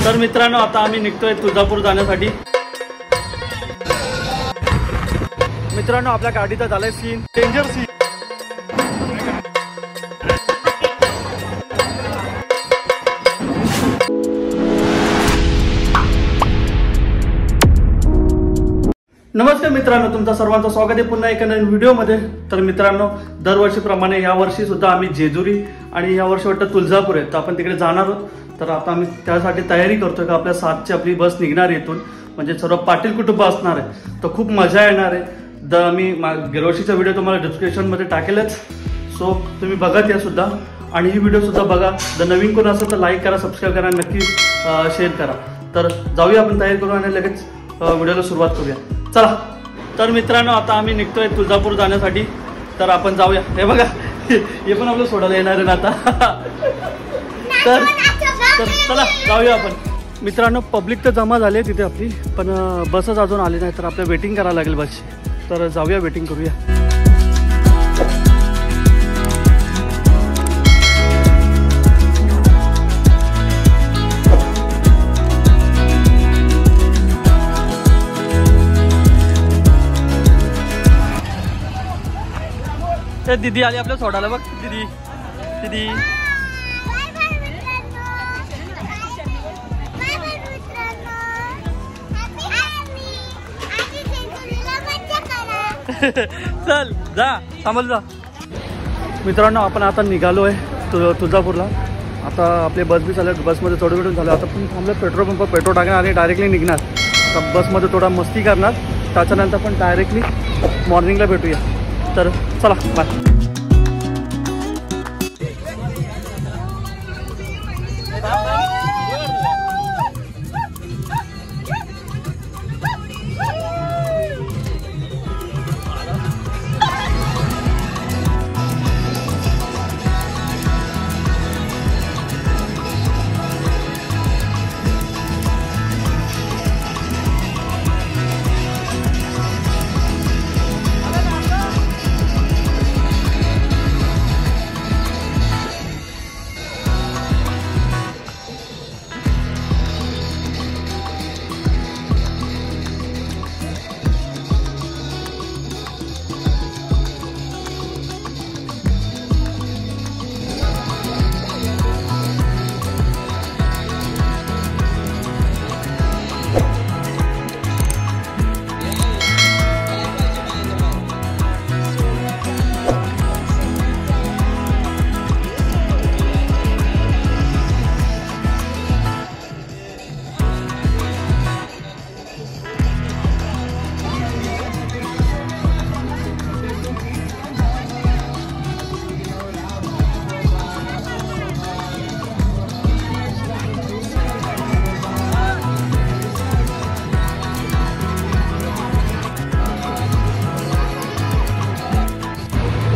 तर मित्रांनो आता आम्ही निघतोय तुळजापूर जाण्यासाठी। मित्रांनो आपल्या गाडीचा झालाय सीन डेंजर सीन। नमस्कार मित्रांनो, तुमचं सर्वांचं स्वागत आहे पुन्हा एका नवीन व्हिडिओमध्ये। तर मित्रांनो दरवर्षीप्रमाणे या वर्षी सुद्धा आम्ही जेजुरी आणि या वर्षी वाटतं तुळजापूर आहे, तर आपण तिकडे जाणार आहोत। तर आता आम्ही त्यासाठी तयारी करतोय का आपल्या 7ची आपली बस निघणार इथून, म्हणजे सर्व पाटील कुटुंब असणार आहे, तर खूप मजा येणार आहे। मी गेल्या वर्षीचा व्हिडिओ तुम्हाला डिस्क्रिप्शनमध्ये टाकेलच, सो तुम्ही बघत या सुद्धा आणि ही व्हिडिओ सुद्धा बघा। जर नवीन कोण असेल तर लाईक करा, सबस्क्राईब करा, नक्की शेअर करा। तर जाऊया आपण तयारी करू आणि लगेच व्हिडिओला सुरुवात करूया, चला। तर मित्रांनो आता आम्ही निघतोय तुळजापूर जाण्यासाठी, तर आपण जाऊया। हे बघा हे पण आपलं सोडायला येणार आहे ना आता तर चला जाऊया आपण। मित्रांनो पब्लिक तर जमा झाली तिथे आपली, पण बसच अजून आली नाही, तर आपल्याला वेटिंग करायला लागेल बसची। तर जाऊया, वेटिंग करूया। दीदी आली आपल्या सोडायला, बघ दीदी दीदी। चल जा, थांबल जा। मित्रांनो आपण आता निघालो आहे तुळजापूरला। आता आपले बस बी चालू, बसमध्ये थोडं वेळ झालं, आता पण थांबलं पेट्रोल पंप पेट्रोल टाकणार आणि डायरेक्टली निघणार। तर बसमध्ये थोडा मस्ती करणार, त्याच्यानंतर पण डायरेक्टली मॉर्निंगला भेटूया। तर चला बाय।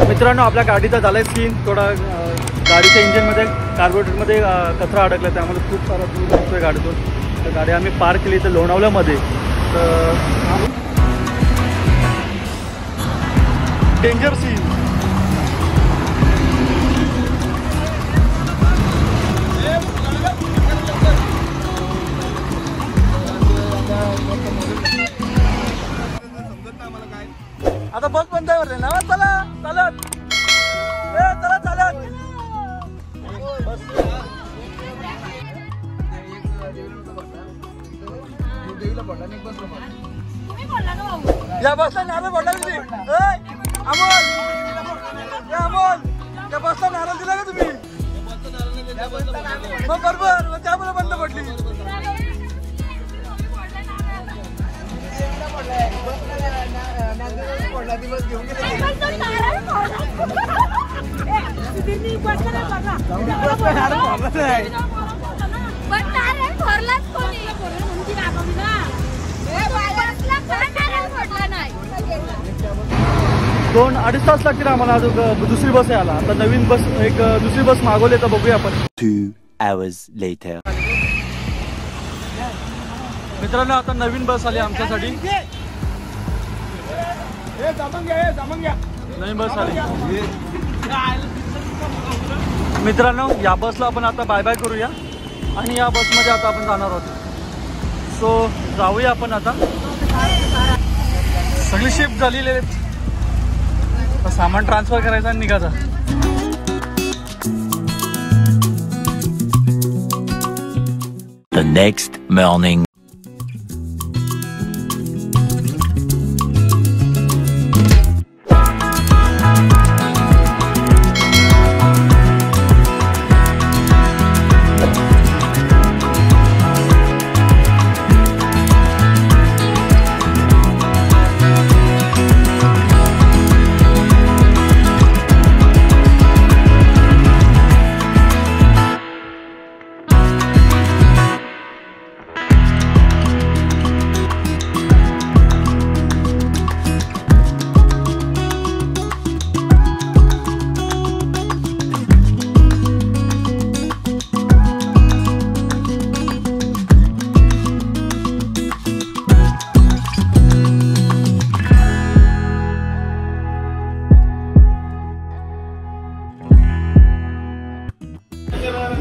मित्रांनो आपल्या गाडीचा झालाय सीन थोडा, गाडीच्या इंजिनमध्ये कार्बोरेटरमध्ये कचरा अडकला, त्यामुळे खूप सारा दूर निघतोय गाडीतून। तर गाडी आम्ही पार्क केली तर लोणावल्यामध्ये, तर डेंजर सीन। आता बस बंद आहे ना, चला चालत चला चालत। या बसला नारळ पडला तुम्ही, अमोल अमोल त्या बसला नारळ दिला का तुम्ही? मग बरोबर, मग त्यामुळे बंद पडली। दोन अडीच तास लागतील आम्हाला अजून दुसरी बस यायला। आता नवीन बस एक दुसरी बस मागवली, तर बघूया आपण। 2 hours later मित्रांनो आता नवीन बस आली आमच्यासाठी, नवीन बस आली। मित्रांनो या बसला आपण आता बाय बाय करूया। आणि या बसमध्ये आता आपण जाणार आहोत. सो जाऊया आपण आता. सगळी शिफ्ट झालेली आहेत. आता सामान ट्रान्सफर करायचं आणि निघायचा. The next morning.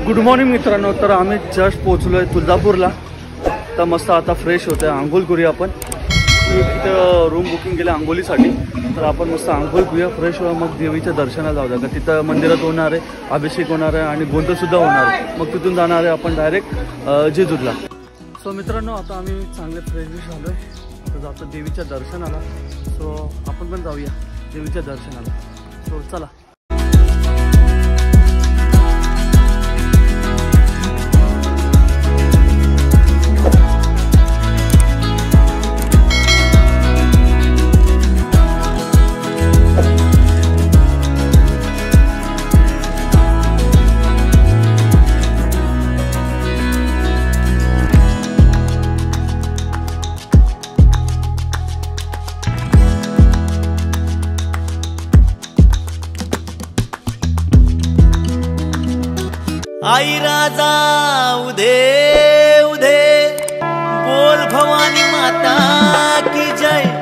Good morning मित्रांनो. तर आम्ही जस्ट पोहोचलो आहे तुळजापूरला. तर मस्त आता फ्रेश होतं आहे. आंघोळ करूया आपण. तिथं रूम बुकिंग केलं आंघोळीसाठी. तर आपण मस्त आंघोळ करूया, फ्रेश होऊया, मग देवीच्या दर्शनाला जाऊया. का तिथं मंदिरात होणार आहे, अभिषेक होणार आहे आणि गोंधळसुद्धा होणार आहे. मग तिथून जाणार आहे आपण डायरेक्ट जेजूरला. सो मित्रांनो आता आम्ही चांगले फ्रेश झालो आहे. आता जातो देवीच्या दर्शनाला. सो आपण पण जाऊया देवीच्या दर्शनाला. सो चला. आई राजा उधे उधे बोल भवानी माता की जय.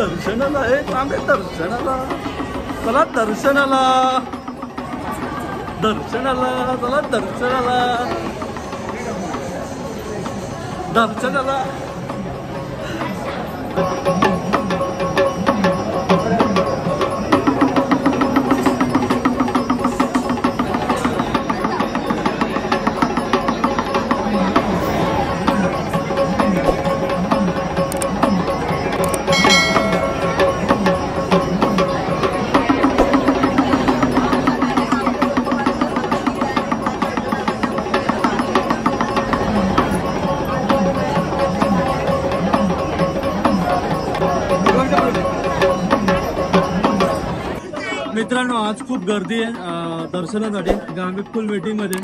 दर्शनाला आहे, थांबे दर्शनाला, चला दर्शनाला, दर्शनाला, चला दर्शनाला, दर्शनाला. मित्रांनो, आज खूप गर्दी आहे दर्शनासाठी. आम्ही फुल वेटिंग मध्ये.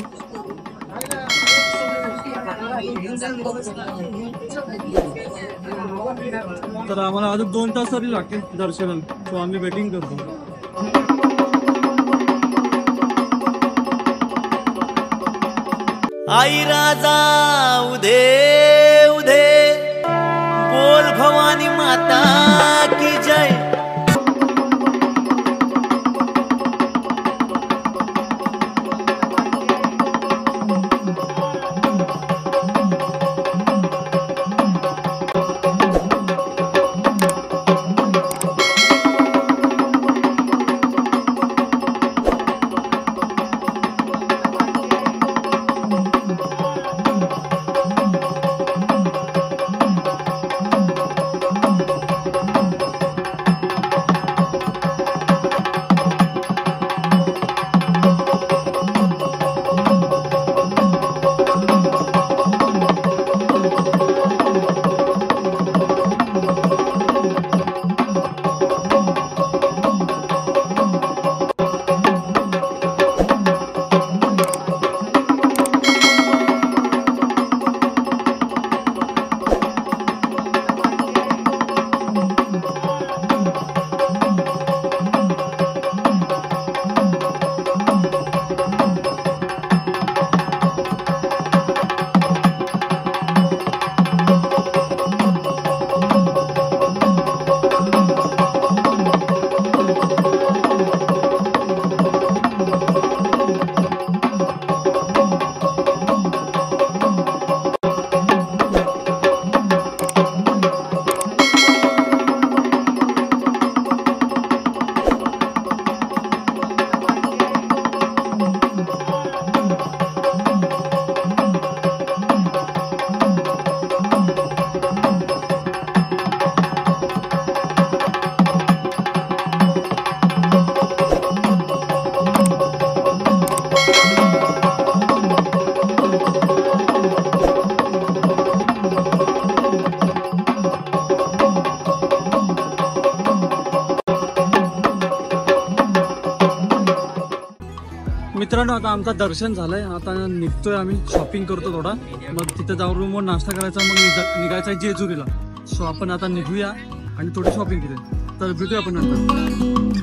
तर आम्हाला अजून 2 तास तरी लागतील दर्शनाला, सो आम्ही वेटिंग करतो. आई राजा उधे उधे बोल भवानी माता की जय. मित्रांनो, आता आमचं दर्शन झालंय. आता निघतोय आम्ही, शॉपिंग करतो थोडा, मग तिथे जाऊन रूमवर नाश्ता करायचा, मग निघायचं आहे जेजुरीला. सो आपण आता निघूया आणि थोडी शॉपिंग करूया. तर भेटूया आपण नंतर.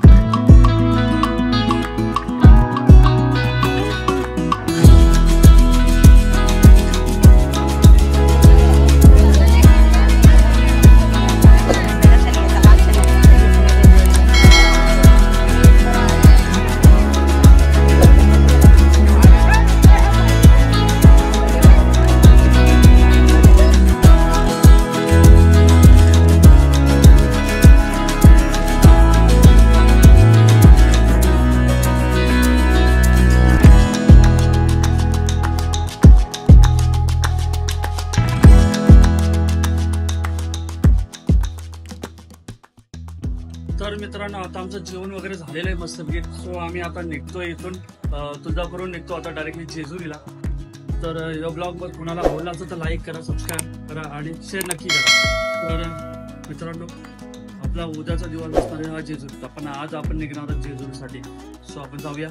तर मित्रांनो, आता आमचं जेवण वगैरे झालेलं आहे मस्तपैकी. सो आम्ही आता निघतोय इथून, तुळजापूरहून निघतो आता डायरेक्टली जेजुरीला. तर या ब्लॉगवर कुणाला आवडला असेल तर लाईक करा, सबस्क्राईब करा आणि शेअर नक्की करा. तर मित्रांनो, आपला उद्याचा दिवस असणार आहे हा जेजुरीचा, पण आज आपण निघणार आहोत जेजुरीसाठी. सो आपण जाऊया.